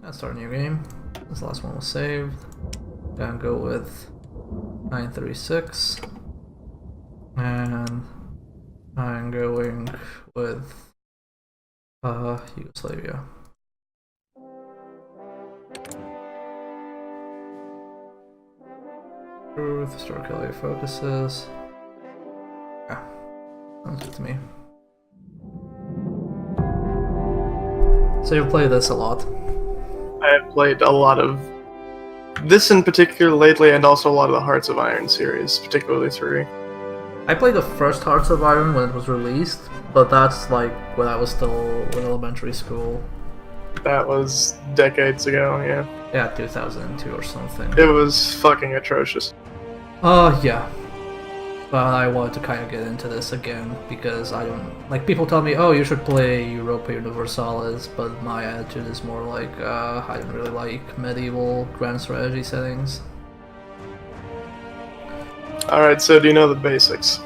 Let's start a new game. This last one was saved. Gonna go with 936. And I'm going with Yugoslavia. Truth, historically focuses. Yeah, sounds good to me. So you've played this a lot? I have played a lot of this in particular lately, and also a lot of the Hearts of Iron series, particularly 3. I played the first Hearts of Iron when it was released, but that's like when I was still in elementary school. That was decades ago, yeah. Yeah, 2002 or something. It was fucking atrocious. Yeah. But I wanted to kind of get into this again because I don't like people tell me, oh, you should play Europa Universalis, but my attitude is more like I don't really like medieval grand strategy settings. Alright, so do you know the basics?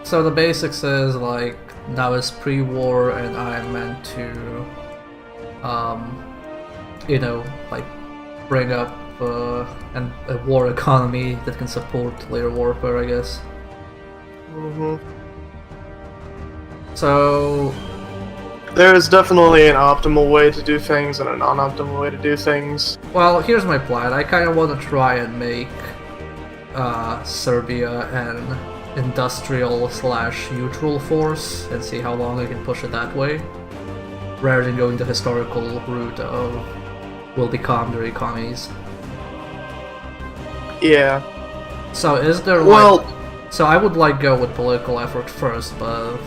So the basics is like now it's pre-war and I'm meant to, you know, like bring up a war economy that can support later warfare, I guess. So there's definitely an optimal way to do things and a non-optimal way to do things. Well, here's my plan. I kind of want to try and make Serbia an industrial/neutral force and see how long I can push it that way, rather than going the historical route of we'll become their economies. Yeah. So is there so I would like go with political effort first, but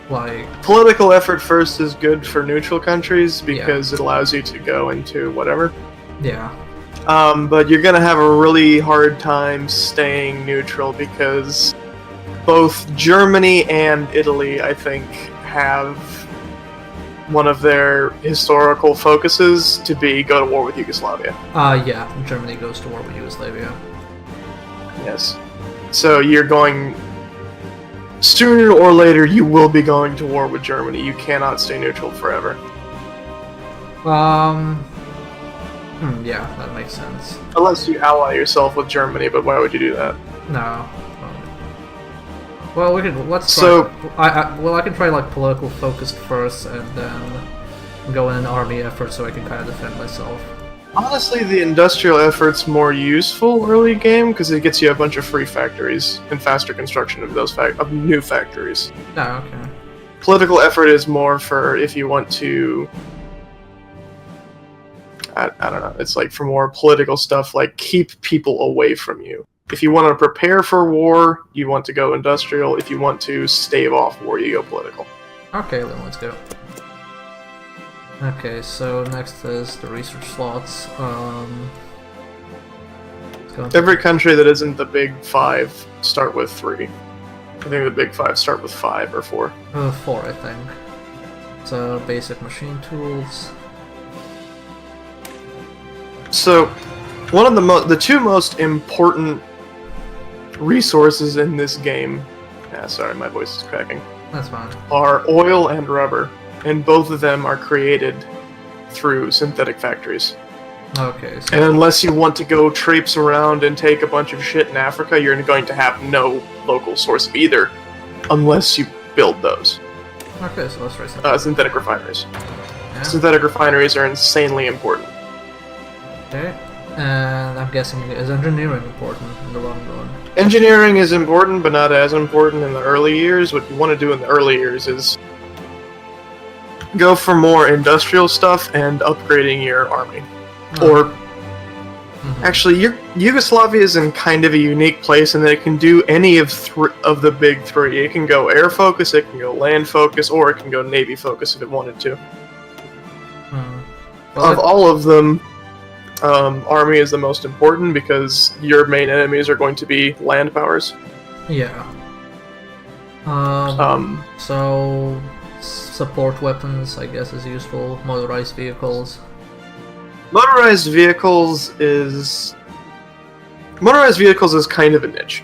like political effort first is good for neutral countries because it allows you to go into whatever. Yeah. But you're gonna have a really hard time staying neutral because both Germany and Italy, I think, have one of their historical focuses to be go to war with Yugoslavia. Yeah, Germany goes to war with Yugoslavia. Yes. So you're going... Sooner or later, you will be going to war with Germany. You cannot stay neutral forever. Yeah, that makes sense. Unless you ally yourself with Germany, but why would you do that? No. Well, let's try. So, I can try like political focused first, and then go in an army effort so I can kind of defend myself. Honestly, the industrial effort's more useful early game because it gets you a bunch of free factories and faster construction of those of new factories. Oh, okay. Political effort is more for if you want to. I don't know. It's like for more political stuff, like keep people away from you. If you want to prepare for war, you want to go industrial. If you want to stave off war, you go political. Okay, then let's go. Okay, so next is the research slots. Every country that isn't the big 5 start with 3. I think the big 5 start with 5 or 4. 4, I think. So basic machine tools. So, one of the two most important resources in this game, sorry, my voice is cracking. That's fine. Are oil and rubber, and both of them are created through synthetic factories. Okay. So and unless you want to go traipse around and take a bunch of shit in Africa, you're going to have no local source of either, unless you build those. Okay, so let's try synthetic refineries. Yeah. Synthetic refineries are insanely important. Okay, and I'm guessing is engineering important in the long run? Engineering is important, but not as important in the early years. What you want to do in the early years is go for more industrial stuff and upgrading your army. Or, actually, Yugoslavia is in kind of a unique place in that it can do any of the big 3. It can go air focus, it can go land focus, or it can go navy focus if it wanted to. Well, of all of them, army is the most important because your main enemies are going to be land powers. Yeah. So support weapons, I guess, is useful. Motorized vehicles. Motorized vehicles is kind of a niche.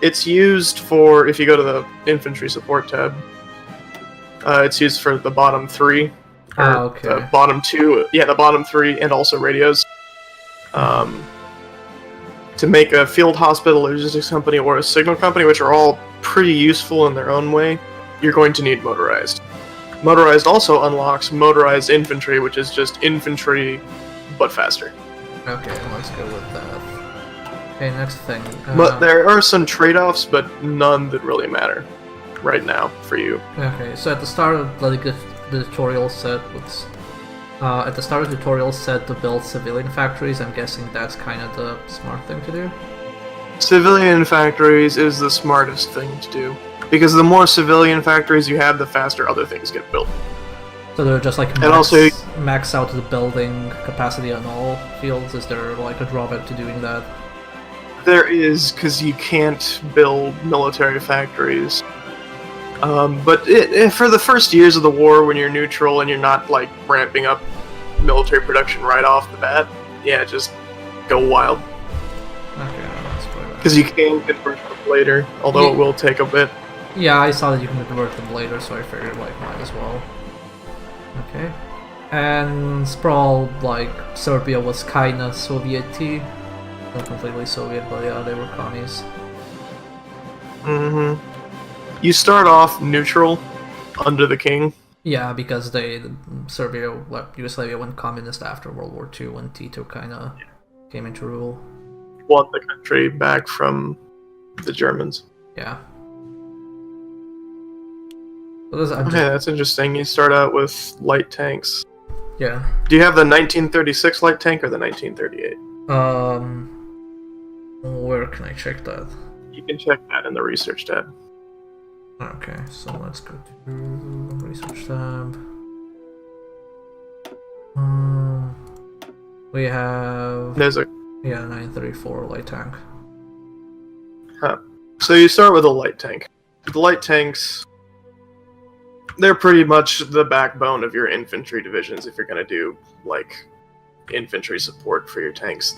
It's used for, if you go to the infantry support tab, it's used for the bottom 3. Okay. The bottom 2, the bottom 3, and also radios. To make a field hospital, logistics company, or a signal company, which are all pretty useful in their own way, you're going to need motorized. Motorized also unlocks motorized infantry, which is just infantry, but faster. Okay, let's go with that. Okay, next thing. But there are some trade-offs, but none that really matter right now for you. Okay, so at the start of the tutorial set, to build civilian factories. I'm guessing that's kind of the smart thing to do. Civilian factories is the smartest thing to do, because the more civilian factories you have, the faster other things get built. So they're just like max out the building capacity on all fields. Is there like a drawback to doing that? There is, because you can't build military factories. But for the first years of the war, when you're neutral and you're not like ramping up military production right off the bat, just go wild. Okay, that's quite because you can convert them later, although it will take a bit. Yeah, I saw that you can convert them later, so I figured like might as well. Okay. And Sprawl, like, Serbia was kinda Soviet-y. Not completely Soviet, but yeah, they were commies. Mm-hmm. You start off neutral under the king. Yeah, because Yugoslavia went communist after World War II when Tito kinda came into rule. Won the country back from the Germans. Yeah. Okay, that's interesting. You start out with light tanks. Yeah. Do you have the 1936 light tank or the 1938? Where can I check that? You can check that in the research tab. Okay, so let's go to research tab. We have... There's a... 934 light tank. Huh. So you start with a light tank. The light tanks... They're pretty much the backbone of your infantry divisions if you're going to do, like, infantry support for your tanks.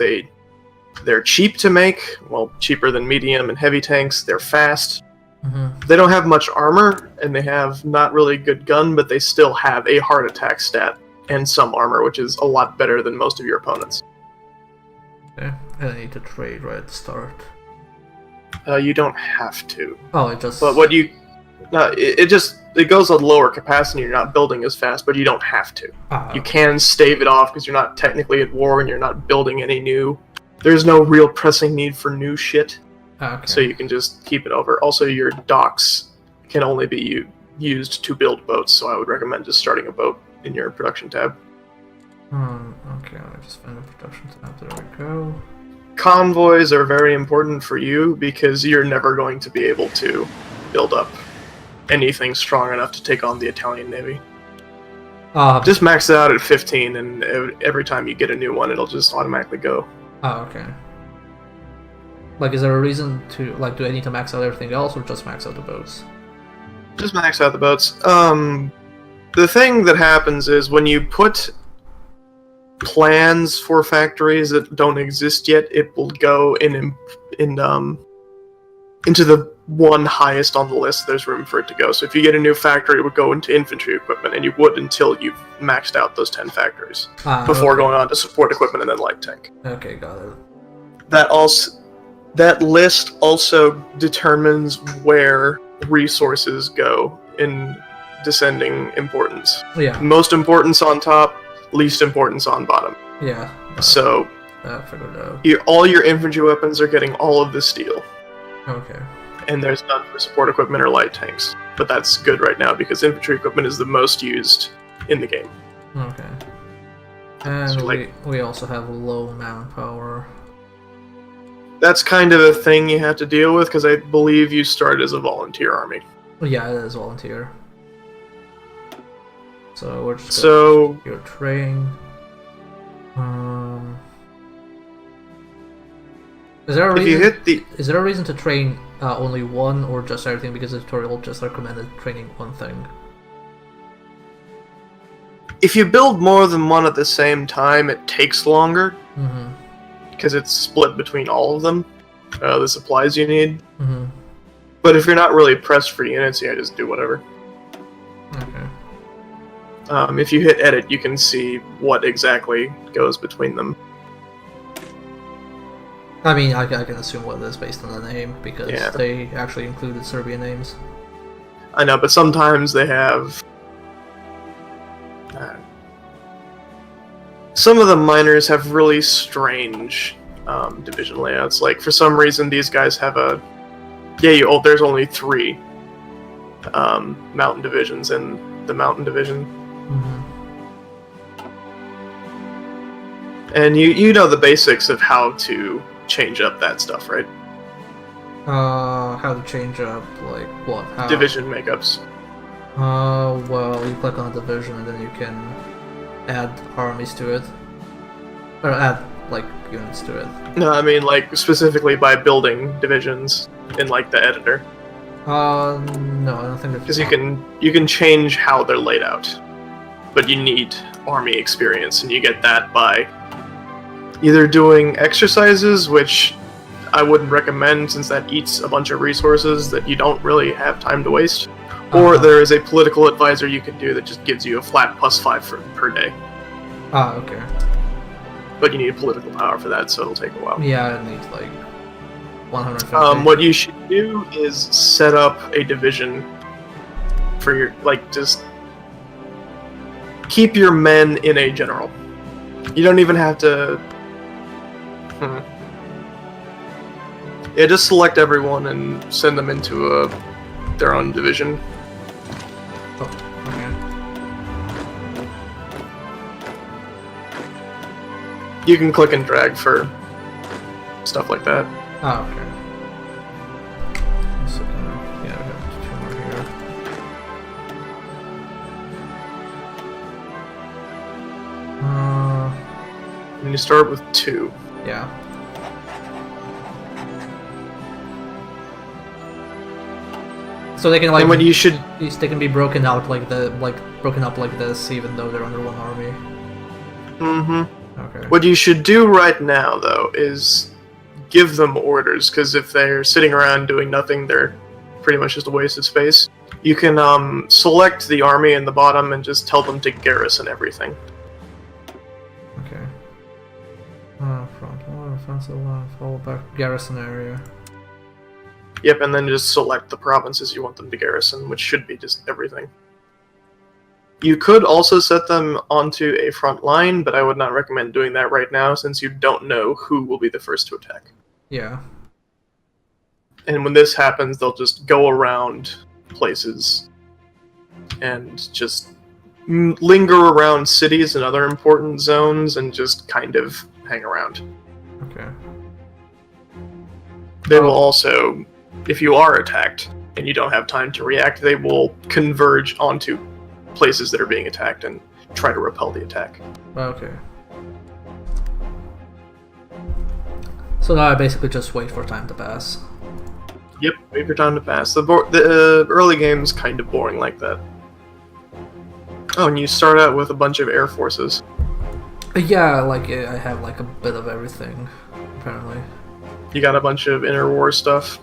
They're cheap to make, well, cheaper than medium and heavy tanks. They're fast. Mm-hmm. They don't have much armor, and they have not really good gun, but they still have a heart attack stat and some armor, which is a lot better than most of your opponents. Okay, and I need to trade right at the start. You don't have to. Oh, it just... But what you... it goes at lower capacity, you're not building as fast, but you don't have to. You can stave it off because you're not technically at war and you're not building any new... There's no real pressing need for new shit. Okay. So you can just keep it over. Also, your docks can only be used to build boats, so I would recommend just starting a boat in your production tab. Okay, let me just find the production tab. There we go. Convoys are very important for you because you're never going to be able to build up anything strong enough to take on the Italian Navy. Just max it out at 15, and every time you get a new one, it'll just automatically go. Oh, okay. Like, is there a reason to, like, do I need to max out everything else, or just max out the boats? Just max out the boats. The thing that happens is when you put plans for factories that don't exist yet, it will go into the one highest on the list there's room for it to go. So if you get a new factory, it would go into infantry equipment, and you would until you've maxed out those 10 factories before going on to support equipment and then light tank. Okay, got it. That list also determines where resources go in descending importance. Yeah. Most importance on top, least importance on bottom. Yeah. So I figured out. All your infantry weapons are getting all of the steel. Okay. And there's none for support equipment or light tanks. But that's good right now because infantry equipment is the most used in the game. Okay. And So, we also have low manpower. That's kind of a thing you have to deal with because I believe you start as a volunteer army. Yeah, it is volunteer. So we're just your train. Is there a reason? Is there a reason to train only one or just everything? Because the tutorial just recommended training one thing. If you build more than one at the same time, it takes longer. Because it's split between all of them, the supplies you need. But if you're not really pressed for units, just do whatever. Okay. If you hit edit, you can see what exactly goes between them. I mean, I can assume what it is based on the name, because Yeah. they actually included Serbian names. I know, but sometimes they have... some of the miners have really strange division layouts. Like, for some reason, these guys have a... Yeah, there's only 3 mountain divisions in the mountain division. Mm-hmm. And you know the basics of how to change up that stuff, right? How to change up, like, what? How? Division makeups. Well, you click on a division and then you can add armies to it. Or add, like, units to it. No, I mean, like, specifically by building divisions in, like, the editor. No, I don't think that... Because you can change how they're laid out. But you need army experience, and you get that by either doing exercises, which I wouldn't recommend since that eats a bunch of resources that you don't really have time to waste, or there is a political advisor you can do that just gives you a flat +5 per day. Ah, okay. But you need political power for that, so it'll take a while. Yeah, I need, like, 150. What you should do is set up a division for your, like, just keep your men in a general. You don't even have to... Yeah, just select everyone and send them into their own division. Oh, okay. You can click and drag for stuff like that. Ah, okay. So, yeah, we have 2 more here. And you start with 2. Yeah. So they can, like, And what you should... they can be broken out broken up like this, even though they're under one army. Mm-hmm. Okay. What you should do right now, though, is give them orders, because if they're sitting around doing nothing, they're pretty much just a waste of space. You can select the army in the bottom and just tell them to garrison everything. Okay. Front line, offensive line, fall back, garrison area. Yep, and then just select the provinces you want them to garrison, which should be just everything. You could also set them onto a front line, but I would not recommend doing that right now, since you don't know who will be the first to attack. Yeah. And when this happens, they'll just go around places and just linger around cities and other important zones and just kind of hang around. Okay. They will also, if you are attacked and you don't have time to react, they will converge onto places that are being attacked and try to repel the attack. Okay. So now I basically just wait for time to pass. Yep, wait for time to pass. The early game's kind of boring like that. Oh, and you start out with a bunch of air forces. Yeah, like, I have, like, a bit of everything, apparently. You got a bunch of interwar stuff.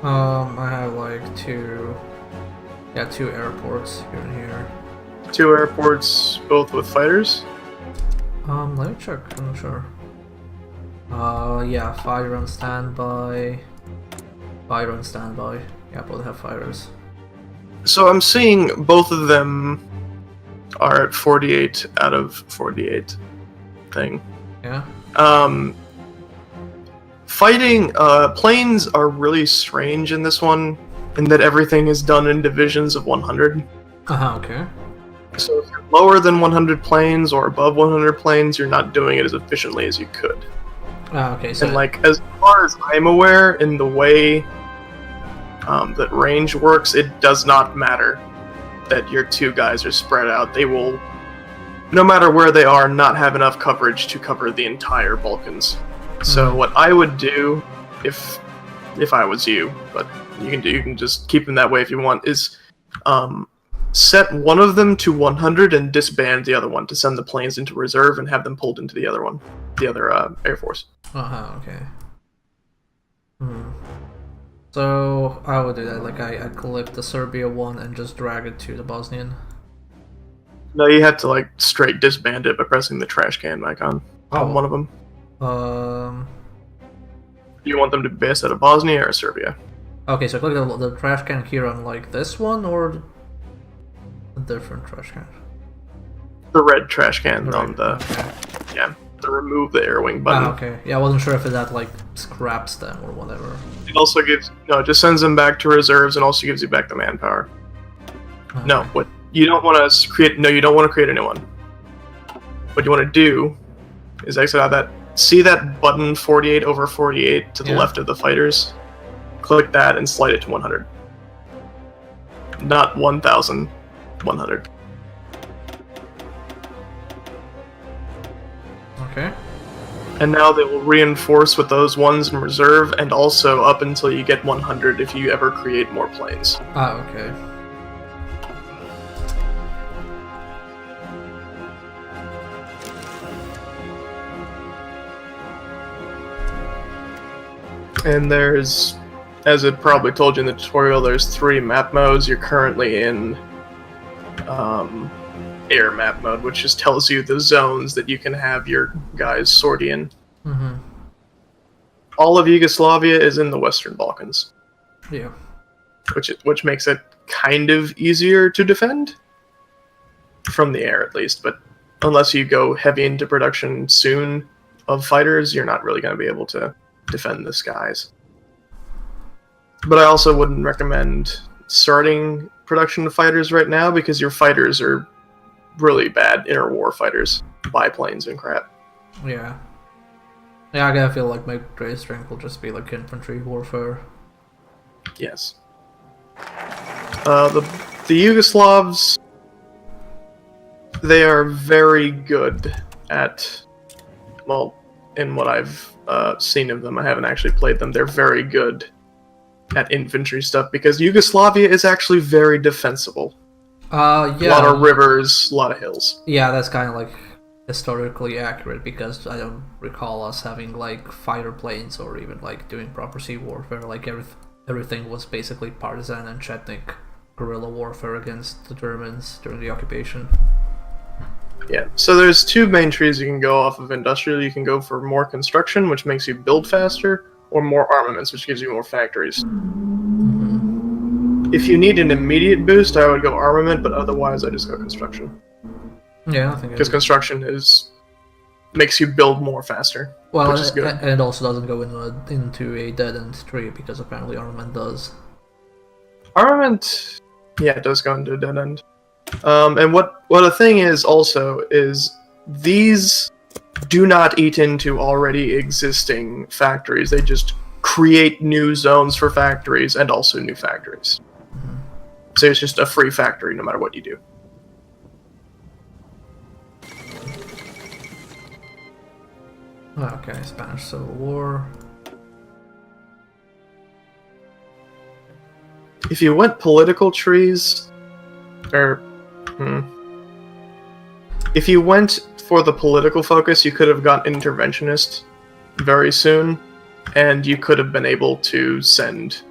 I have, like, 2 airports here and here. 2 airports, both with fighters? Let me check, I'm not sure. Yeah, fire on standby. Fire on standby. Yeah, both have fighters. So I'm seeing both of them are at 48 out of 48 thing. Yeah? Fighting, planes are really strange in this one, in that everything is done in divisions of 100. Okay. So if you're lower than 100 planes or above 100 planes, you're not doing it as efficiently as you could. Okay, so... And, like, as far as I'm aware, in the way that range works, it does not matter that your 2 guys are spread out. They will, no matter where they are, not have enough coverage to cover the entire Balkans. So what I would do, if I was you, but you can just keep them that way if you want, is set one of them to 100 and disband the other one to send the planes into reserve and have them pulled into the other one, the other Air Force. okay. So I would do that. Like I click the Serbia one and just drag it to the Bosnian. No, you have to like straight disband it by pressing the trash can icon on Oh. one of them. Um. Do you want them to be based out of Bosnia or Serbia? Okay, so click the trash can here on like this one or a different trash can. The red trash can Right, on the okay. yeah, the remove the air wing button. Ah, okay. Yeah, I wasn't sure if that like scraps them or whatever. It also gives it just sends them back to reserves and also gives you back the manpower. Okay. No, what you don't want to create? No, you don't want to create a new one. What you want to do is exit out that. See that button 48/48 to the left of the fighters? Click that and slide it to 100. Not 1,000. 100. Okay. And now they will reinforce with those ones in reserve, and also up until you get 100 if you ever create more planes. Ah, okay. And there's, as it probably told you in the tutorial, there's 3 map modes. You're currently in air map mode, which just tells you the zones that you can have your guys sortie in. Mm-hmm. All of Yugoslavia is in the Western Balkans. Yeah. Which makes it kind of easier to defend. From the air, at least. But unless you go heavy into production soon of fighters, you're not really going to be able to defend the skies. But I also wouldn't recommend starting production of fighters right now because your fighters are really bad interwar fighters, biplanes and crap. Yeah. Yeah, I gotta feel like my greatest strength will just be like infantry warfare. Yes. The Yugoslavs, they are very good at, well, in what I've seen of them, I haven't actually played them, they're very good at infantry stuff because Yugoslavia is actually very defensible. Yeah. A lot of rivers, a lot of hills. Yeah, that's kind of like historically accurate because I don't recall us having like fighter planes or even like doing proper sea warfare. Like everything was basically partisan and Chetnik guerrilla warfare against the Germans during the occupation. Yeah, so there's 2 main trees you can go off of industrial. You can go for more construction, which makes you build faster, or more armaments, which gives you more factories. Mm-hmm. If you need an immediate boost, I would go armament, but otherwise I just go construction. Yeah, I think because construction makes you build more faster, which is good. And it also doesn't go into a dead-end tree because apparently armament does. Armament, yeah, it does go into a dead end. And what a thing is also is these do not eat into already existing factories. They just create new zones for factories and also new factories. Mm-hmm. So it's just a free factory no matter what you do. Okay, Spanish Civil War. If you went political trees, if you went for the political focus, you could have gotten interventionist very soon, and you could have been able to send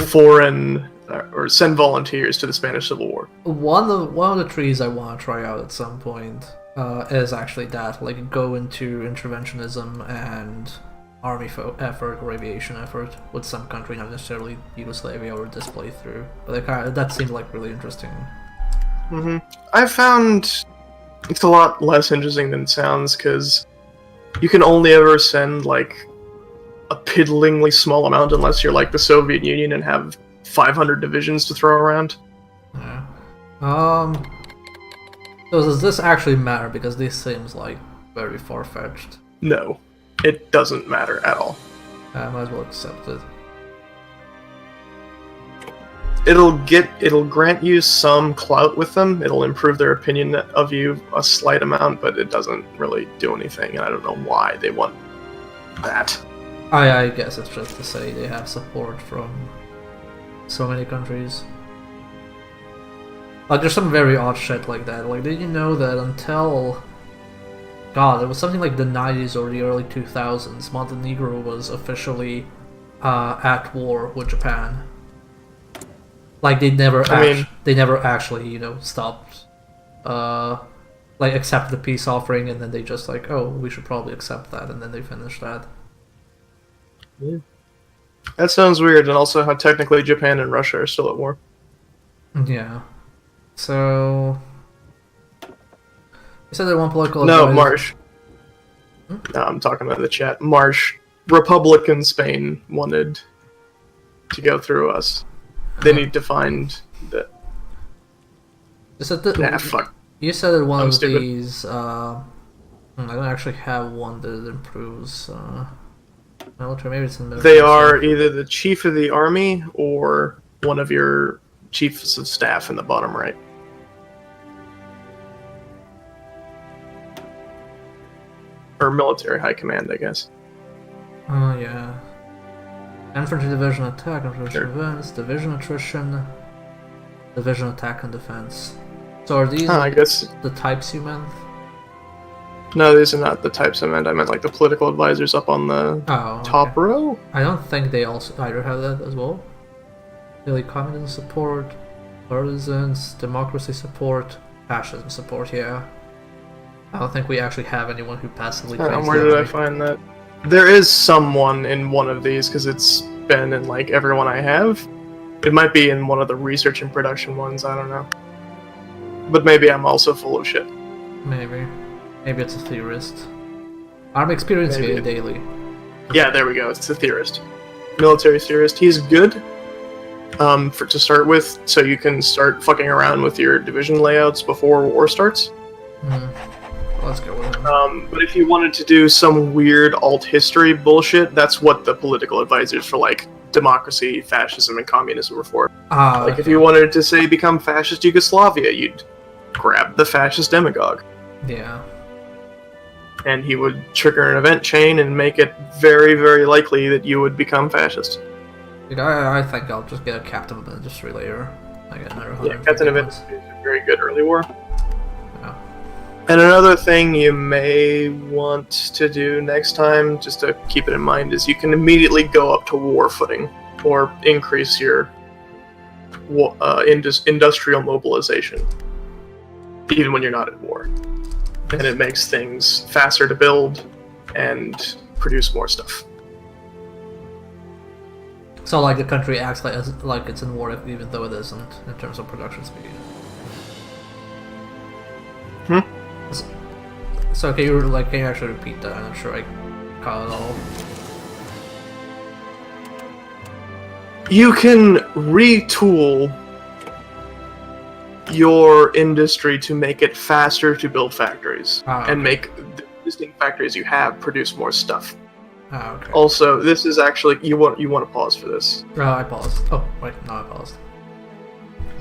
foreign or send volunteers to the Spanish Civil War. One of the trees I want to try out at some point is actually that, like, go into interventionism and army effort or aviation effort with some country, not necessarily Yugoslavia or this playthrough, but that seemed like really interesting. I found it's a lot less interesting than it sounds because you can only ever send like a piddlingly small amount unless you're like the Soviet Union and have 500 divisions to throw around. Yeah. So does this actually matter? Because this seems like very far-fetched. No, it doesn't matter at all. I might as well accept it. It'll grant you some clout with them. It'll improve their opinion of you a slight amount, but it doesn't really do anything, and I don't know why they want that. I guess it's just to say they have support from so many countries. Like, there's some very odd shit like that. Like, did you know that until God, it was something like the 90s or the early 2000s. Montenegro was officially at war with Japan. Like they never, they never actually, stopped, like accept the peace offering, and then they just like, oh, we should probably accept that, and then they finished that. Yeah. That sounds weird, and also how technically Japan and Russia are still at war. Yeah. So you said that one political. No, Marsh. No, I'm talking about the chat. Marsh, Republican Spain wanted to go through us. They need to find that. Fuck. You said that one of these. I don't actually have one that improves military. Maybe it's in military. They are either the chief of the army or one of your chiefs of staff in the bottom right. Or military high command, I guess. Oh, yeah. Infantry division attack, infantry defense, division attrition, division attack and defense. So are these I guess the types you meant? No, these are not the types I meant. I meant like the political advisors up on the top row. I don't think they also either have that as well. Daily communism support, partisans, democracy support, fascism support, yeah. I don't think we actually have anyone who passively claims where did I find that? There is someone in one of these, because it's been in like everyone I have. It might be in one of the research and production ones, I don't know. But maybe I'm also full of shit. Maybe. Maybe it's a theorist. Army experience via daily. Yeah, there we go, it's a theorist. Military theorist. He's good to start with, so you can start fucking around with your division layouts before war starts. Let's go with him. But if you wanted to do some weird alt history bullshit, that's what the political advisors for like democracy, fascism, and communism were for. If you wanted to say become fascist Yugoslavia, you'd grab the fascist demagogue. Yeah. And he would trigger an event chain and make it very, very likely that you would become fascist. Dude, I think I'll just get a captain of industry later. I get another 100. Yeah, captain of industry is a very good early war. Yeah. And another thing you may want to do next time, just to keep it in mind, is you can immediately go up to war footing, or increase your industrial mobilization, even when you're not at war. And it makes things faster to build and produce more stuff. So, like, the country acts like it's in war, even though it isn't, in terms of production speed. So, can you actually repeat that? I'm not sure I caught it all. You can retool your industry to make it faster to build factories, and make the existing factories you have produce more stuff. Okay. Also, this is actually you want to pause for this. I paused. Oh wait, no, I paused.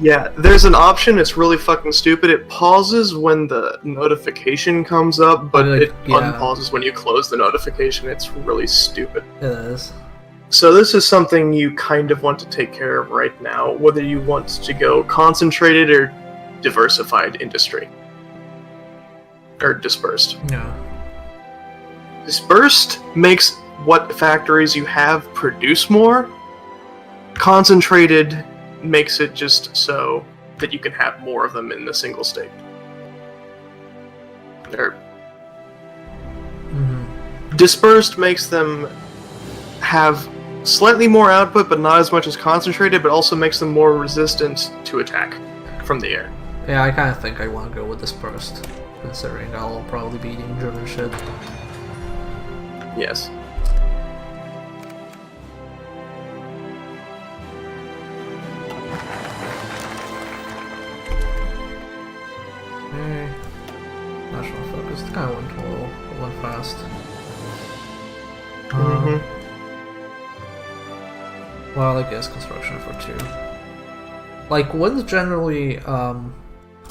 Yeah, there's an option. It's really fucking stupid. It pauses when the notification comes up, but it unpauses when you close the notification. It's really stupid. It is. So this is something you kind of want to take care of right now, whether you want to go concentrated or diversified industry. Or dispersed. Yeah. Dispersed makes what factories you have produce more. Concentrated makes it just so that you can have more of them in the single state. Dispersed makes them have slightly more output, but not as much as concentrated, but also makes them more resistant to attack from the air. Yeah, I kind of think I want to go with dispersed, considering I'll probably be eating German shit. Yes. Okay. National focus. It kind of went a little fast. Well, I guess construction for 2. Like, when's generally,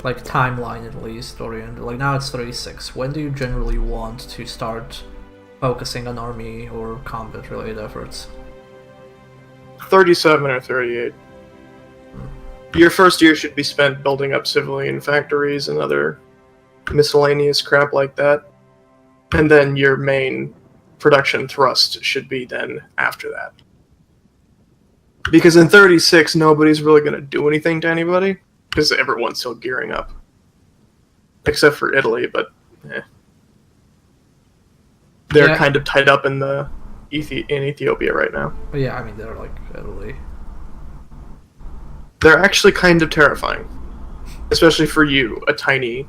like, timeline at least, oriented? Like, now it's 36. When do you generally want to start focusing on army or combat-related efforts? 37 or 38. Your first year should be spent building up civilian factories and other miscellaneous crap like that. And then your main production thrust should be then after that. Because in 36, nobody's really going to do anything to anybody, because everyone's still gearing up. Except for Italy, but they're kind of tied up in Ethiopia right now. Yeah, I mean, they're like Italy. They're actually kind of terrifying. Especially for you, a tiny...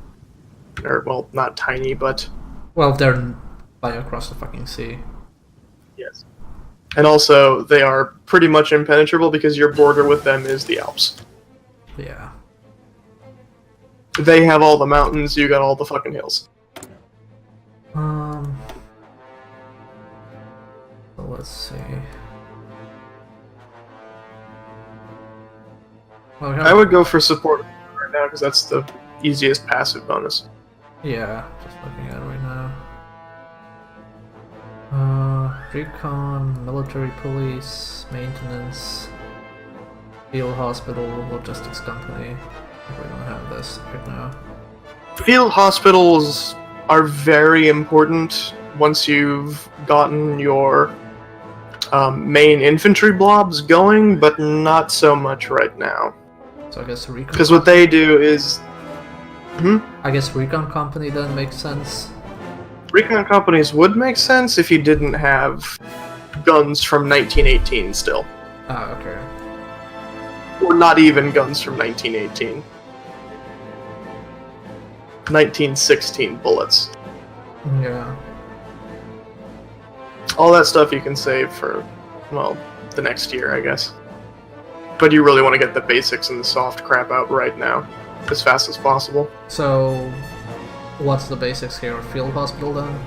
Or, well, not tiny, but... Well, they're like across the fucking sea. Yes. And also, they are pretty much impenetrable because your border with them is the Alps. Yeah. They have all the mountains, you got all the fucking hills. So let's see. Well, I would go for support right now because that's the easiest passive bonus. Yeah, just looking at it right now. Recon, military police, maintenance, field hospital, logistics company. We don't have this right now. Field hospitals are very important once you've gotten your main infantry blobs going, but not so much right now. So I guess recon. Because what they do is... I guess recon company then makes sense. Recon companies would make sense if you didn't have guns from 1918 still. Ah, okay. Or not even guns from 1918. 1916 bullets. Yeah. All that stuff you can save for, well, the next year, I guess. But you really want to get the basics and the soft crap out right now, as fast as possible. So, what's the basics here? Field hospital then?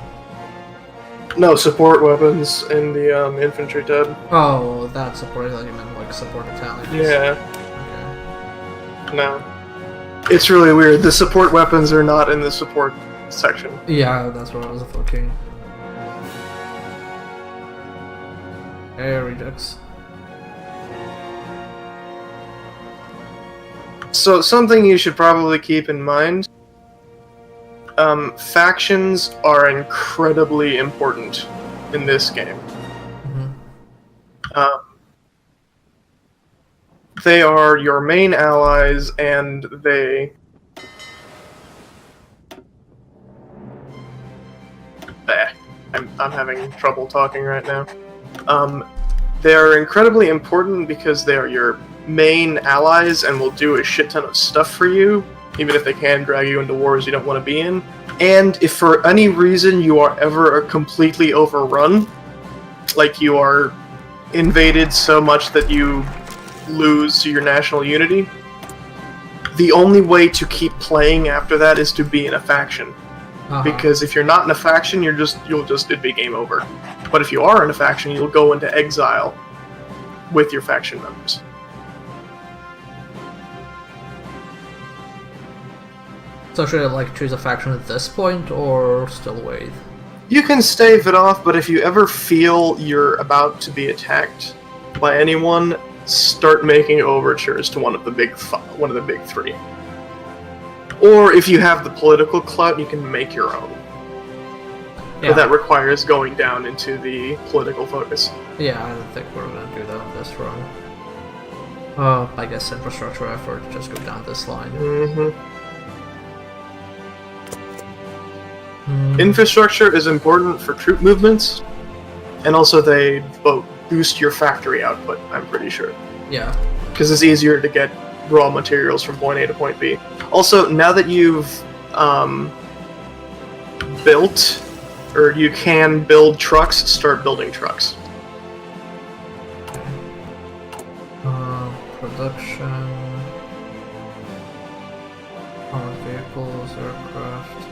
No, support weapons in the infantry tab. Oh, that support, I thought you meant like support battalions. Yeah. Okay. No. It's really weird. The support weapons are not in the support section. Yeah, that's what I was looking. Air rejects. So, something you should probably keep in mind. Factions are incredibly important in this game. They are your main allies, and they... I'm having trouble talking right now. They are incredibly important because they are your main allies and will do a shit ton of stuff for you, even if they can drag you into wars you don't want to be in. And if for any reason you are ever completely overrun, like you are invaded so much that you lose your national unity, the only way to keep playing after that is to be in a faction. Because if you're not in a faction, it'd be game over. But if you are in a faction, you'll go into exile with your faction members. So should I like choose a faction at this point, or still wait? You can stave it off, but if you ever feel you're about to be attacked by anyone, start making overtures to one of the big three. Or if you have the political clout, you can make your own. Yeah. But that requires going down into the political focus. Yeah, I don't think we're gonna do that on this run. I guess infrastructure effort, just go down this line. Infrastructure is important for troop movements, and also they boost your factory output, I'm pretty sure. Yeah. Because it's easier to get raw materials from point A to point B. Also, now that you've built, or you can build trucks, start building trucks. Production, armored vehicles, aircraft.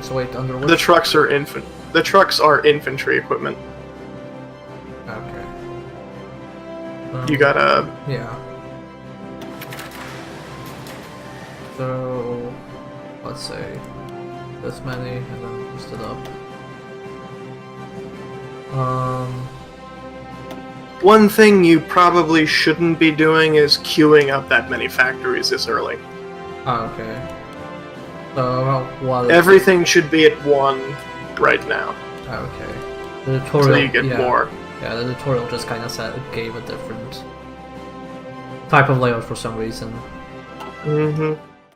So wait, underwood? The trucks are infantry equipment. Okay. You gotta... Yeah. So, let's say this many, and then boost it up. One thing you probably shouldn't be doing is queuing up that many factories this early. Oh, okay. What? Everything should be at 1 right now. Okay. The tutorial. So you get yeah. more. Yeah, the tutorial just kind of gave a different type of layout for some reason. Mm-hmm.